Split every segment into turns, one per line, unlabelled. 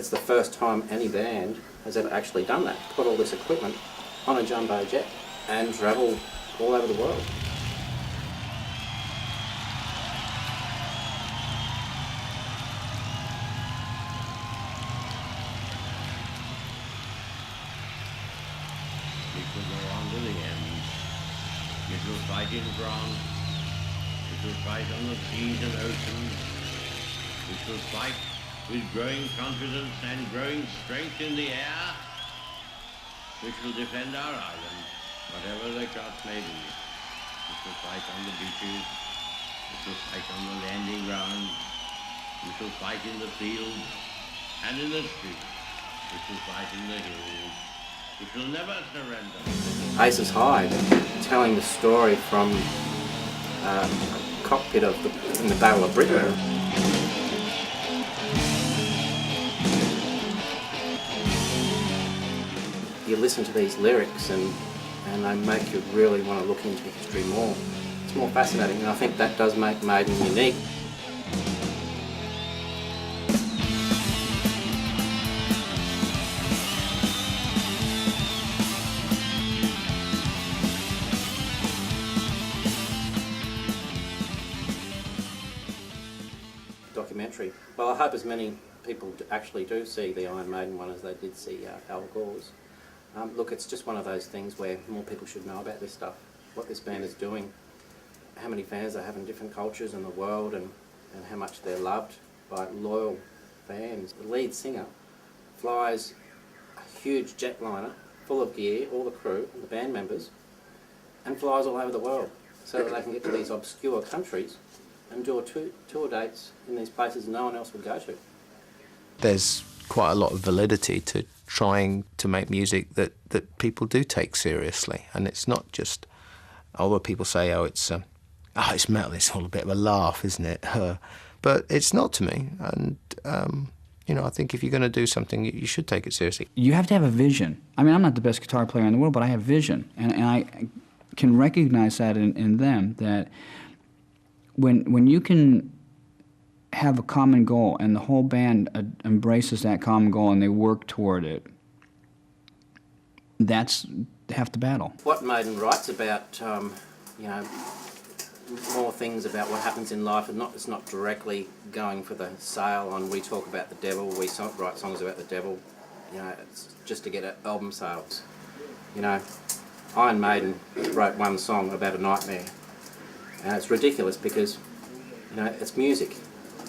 it's the first time any band has ever actually done that, put all this equipment on a jumbo jet and travel all over the world.
We shall go on to the end. We shall fight in France. We shall fight on the seas and oceans. We shall fight with growing confidence and growing strength in the air. We shall defend our island, whatever the cost may be. We shall fight on the beaches. We shall fight on the landing grounds. We shall fight in the fields and in the streets. We shall fight in the hills. We shall never surrender.
Aces High, telling the story from a cockpit in the Battle of Britain. You listen to these lyrics and they make you really want to look into history more. It's more fascinating, and I think that does make Maiden unique. Documentary. Well, I hope as many people actually do see the Iron Maiden one as they did see Al Gore's. Look, it's just one of those things where more people should know about this stuff, what this band is doing, how many fans they have in different cultures in the world, and how much they're loved by loyal fans. The lead singer flies a huge jetliner full of gear, all the crew and the band members, and flies all over the world so that they can get to these obscure countries and do tour dates in these places no one else would go to.
There's quite a lot of validity to trying to make music that people do take seriously, and it's not just, although people say, it's metal, it's all a bit of a laugh, isn't it? But it's not to me, and I think if you're going to do something, you should take it seriously.
You have to have a vision. I mean, I'm not the best guitar player in the world, but I have vision, and I can recognize that in them, that when you can have a common goal and the whole band embraces that common goal and they work toward it, that's half the battle.
What Maiden writes about, more things about what happens in life, and it's not directly going for the sale on we talk about the devil, we write songs about the devil, it's just to get album sales. Iron Maiden wrote one song about a nightmare, and it's ridiculous because, it's music,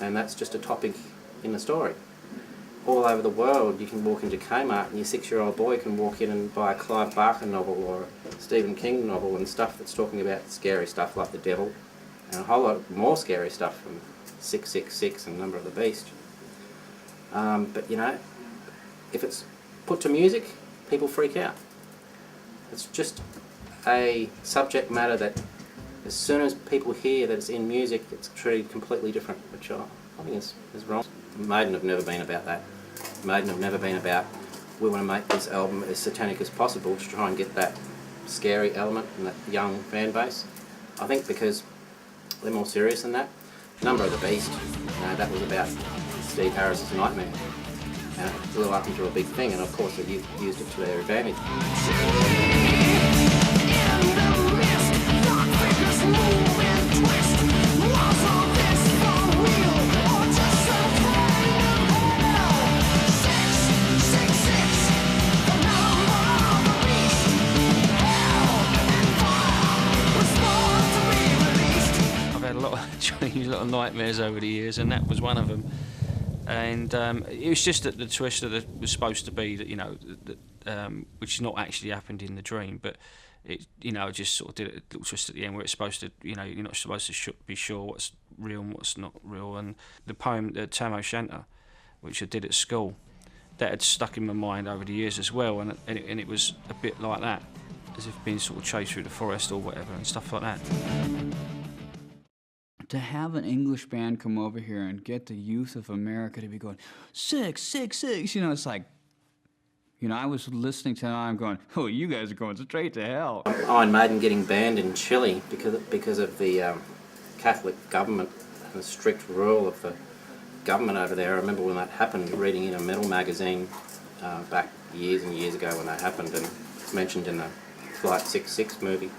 and that's just a topic in the story. All over the world, you can walk into Kmart and your 6-year-old boy can walk in and buy a Clive Barker novel or a Stephen King novel and stuff that's talking about scary stuff like the devil, and a whole lot more scary stuff from 666 and Number of the Beast. But if it's put to music, people freak out. It's just a subject matter that as soon as people hear that it's in music, it's treated completely different, which I think is wrong. Maiden have never been about that. Maiden have never been about, we want to make this album as satanic as possible to try and get that scary element and that young fan base. I think because they're more serious than that. Number of the Beast, that was about Steve Harris's nightmare. And it blew up into a big thing, and of course they used it to their advantage.
A lot of nightmares over the years, and that was one of them. And it was just that the twist that it was supposed to be that which not actually happened in the dream, but it just sort of did a little twist at the end where it's supposed to you're not supposed to be sure what's real and what's not real. And the poem Tam O'Shanter, which I did at school, that had stuck in my mind over the years as well, and it was a bit like that, as if being sort of chased through the forest or whatever and stuff like that.
To have an English band come over here and get the youth of America to be going 666, it's like, I was listening to them, I'm going, oh, you guys are going straight to hell.
Iron Maiden getting banned in Chile because of the Catholic government and the strict rule of the government over there. I remember when that happened, reading in a metal magazine back years and years ago when that happened, and it's mentioned in the Flight 66 movie.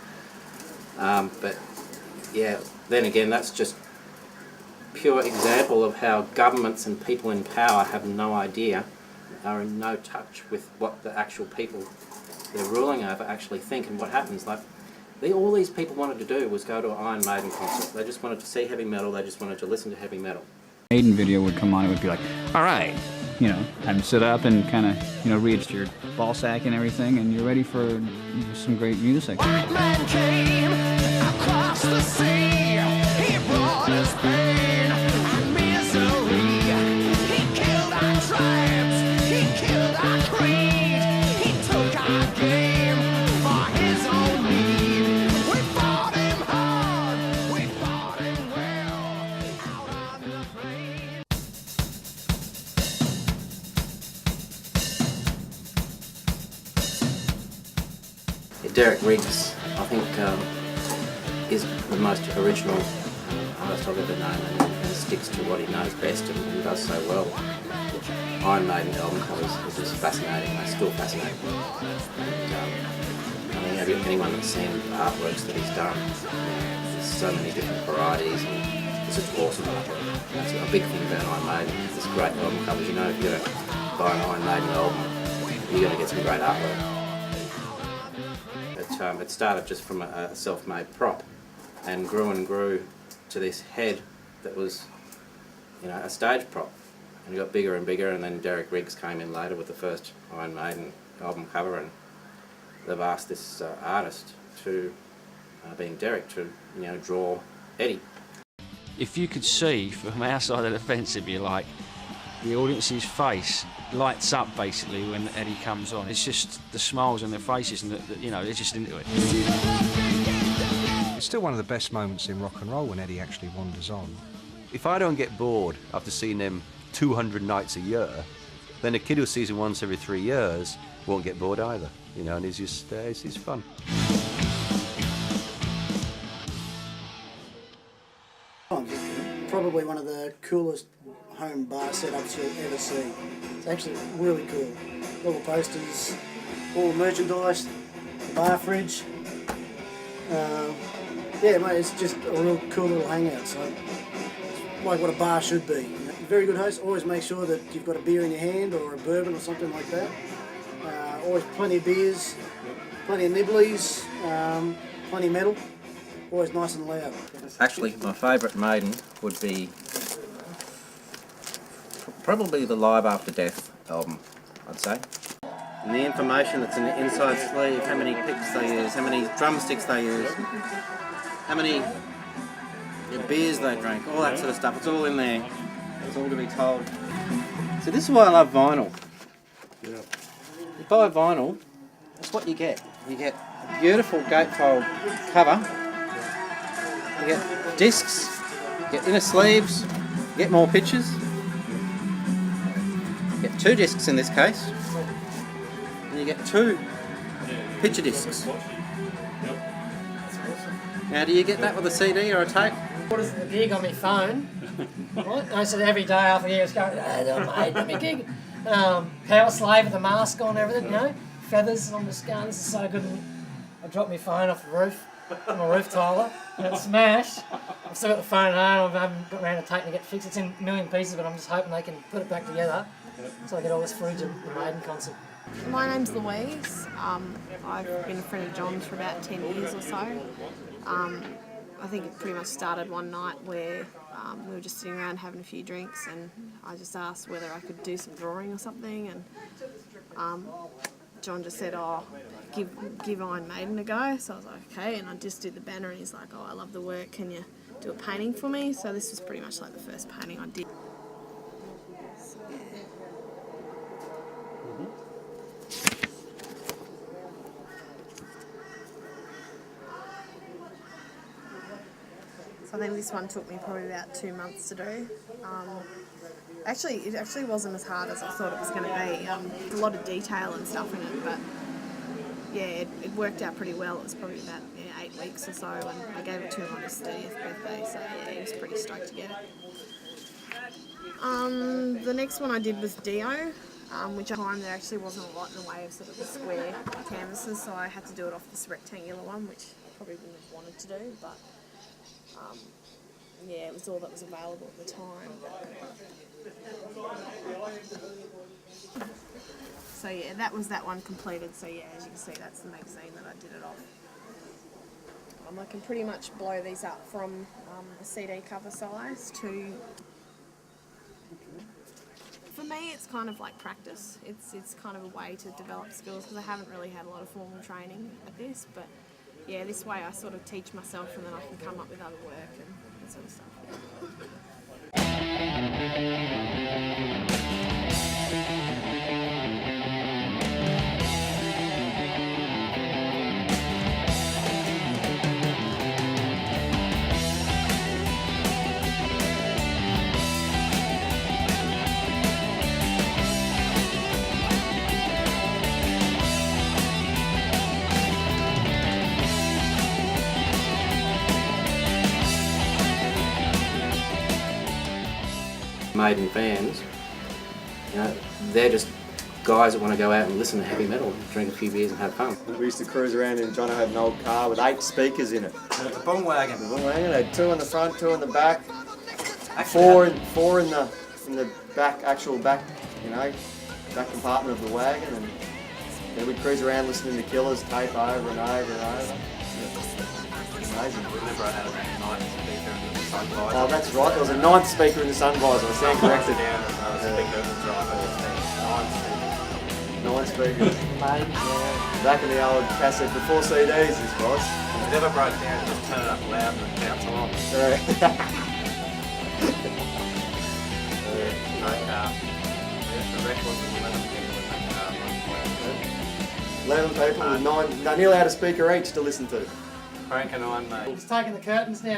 But yeah, then again, that's just pure example of how governments and people in power have no idea, are in no touch with what the actual people they're ruling over actually think and what happens. Like, all these people wanted to do was go to an Iron Maiden concert. They just wanted to see heavy metal, they just wanted to listen to heavy metal.
Maiden video would come on, it would be like, all right, you know, have them sit up and kind of, you know, reach your ball sack and everything, and you're ready for some great music.
White man came across the sea. He brought us pain and misery. He killed our tribes. He killed our creed. He took our game for his own need. We fought him hard. We fought him well. Out on the plain.
Derek Riggs, I think, is the most original artist I've ever known, and sticks to what he knows best and does so well. Iron Maiden album covers are just fascinating, they still fascinate me. And, I mean, anyone that's seen the artworks that he's done, there's so many different varieties, and it's just awesome artwork. That's a big thing about Iron Maiden, it's great album covers. You know, if you're going to buy an Iron Maiden album, you're going to get some great artwork. It started just from a self-made prop and grew to this head that was, you know, a stage prop, and it got bigger and bigger, and then Derek Riggs came in later with the first Iron Maiden album cover, and they've asked this artist to, being Derek, to, you know, draw Eddie.
If you could see from our side of the fence, it'd be like the audience's face lights up basically when Eddie comes on. It's just the smiles on their faces, and you know, they're just into it.
It's still one of the best moments in rock and roll when Eddie actually wanders on.
If I don't get bored after seeing him 200 nights a year, then a kid who sees him once every 3 years won't get bored either. You know, and it's just it's fun.
Probably one of the coolest home bar setups you'll ever see. It's actually really cool. All the posters, all the merchandise, the bar fridge. Yeah, mate, it's just a real cool little hangout. So it's like what a bar should be. You know? Very good host. Always make sure that you've got a beer in your hand or a bourbon or something like that. Always plenty of beers, plenty of nibblies, plenty of metal. Always nice and loud.
Actually, my favourite Maiden would be probably the Live After Death album, I'd say. And the information that's in the inside sleeve, how many picks they use, how many drumsticks they use, how many beers they drink, all that sort of stuff, it's all in there. It's all to be told. So this is why I love vinyl. You buy vinyl, that's what you get. You get a beautiful gatefold cover, you get discs, you get inner sleeves, you get more pictures. You get 2 discs in this case, and you get 2 picture discs. Now, do you get that with a CD or a tape?
What is the gig on my phone? Right? I said every day after the year, it's going, mate, let me gig. Power Slave with a mask on and everything, you know, feathers on the scar. This is so good. I dropped my phone off the roof, on my roof tiler, and it smashed. I've still got the phone at home. I haven't got around to taking it to get fixed. It's in a million pieces, but I'm just hoping they can put it back together so I get all this footage of the Maiden concert.
My name's Louise. I've been a friend of John's for about 10 years or so. I think it pretty much started one night where we were just sitting around having a few drinks, and I just asked whether I could do some drawing or something, and John just said, oh, give Iron Maiden a go. So I was like, okay, and I just did the banner, and he's like, oh, I love the work, can you do a painting for me? So this was pretty much like the first painting I did. So, yeah. I think this one took me probably about 2 months to do. It actually wasn't as hard as I thought it was going to be. There's a lot of detail and stuff in it, but yeah, it worked out pretty well. It was probably about 8 weeks or so, and I gave it to him on his 30th birthday, so yeah, he was pretty stoked to get it. The next one I did was Dio, which at the time there actually wasn't a lot in the way of sort of the square canvases, so I had to do it off this rectangular one, which I probably wouldn't have wanted to do, but yeah, it was all that was available at the time. So yeah, that was that one completed. So yeah, as you can see, that's the magazine that I did it off. I can pretty much blow these up from a CD cover size to. For me, it's kind of like practice. It's kind of a way to develop skills because I haven't really had a lot of formal training at this. But yeah, this way I sort of teach myself and then I can come up with other work and that sort of stuff.
Maiden fans, you know, they're just guys that want to go out and listen to heavy metal, drink a few beers and have fun.
We used to cruise around and Jono had an old car with 8 speakers in it.
The Bong Wagon.
The Bong Wagon, they had 2 in the front, 2 in the back, 4 in the back, actual back, you know, back compartment of the wagon, and then we'd cruise around listening to Killers tape over and over and over. Amazing.
We never had a 9th speaker in the sun visor.
Oh, that's right. There was a 9th speaker in the sun visor. I stand corrected. 9 speakers. Back in the old cassette before CDs, this was.
It never broke down. Just turn it up loud and count time. No car. The record was 11 people in that car.
11 people with 9. They nearly had a speaker each to listen to.
Frank and I, mate.
He's taking the curtains now.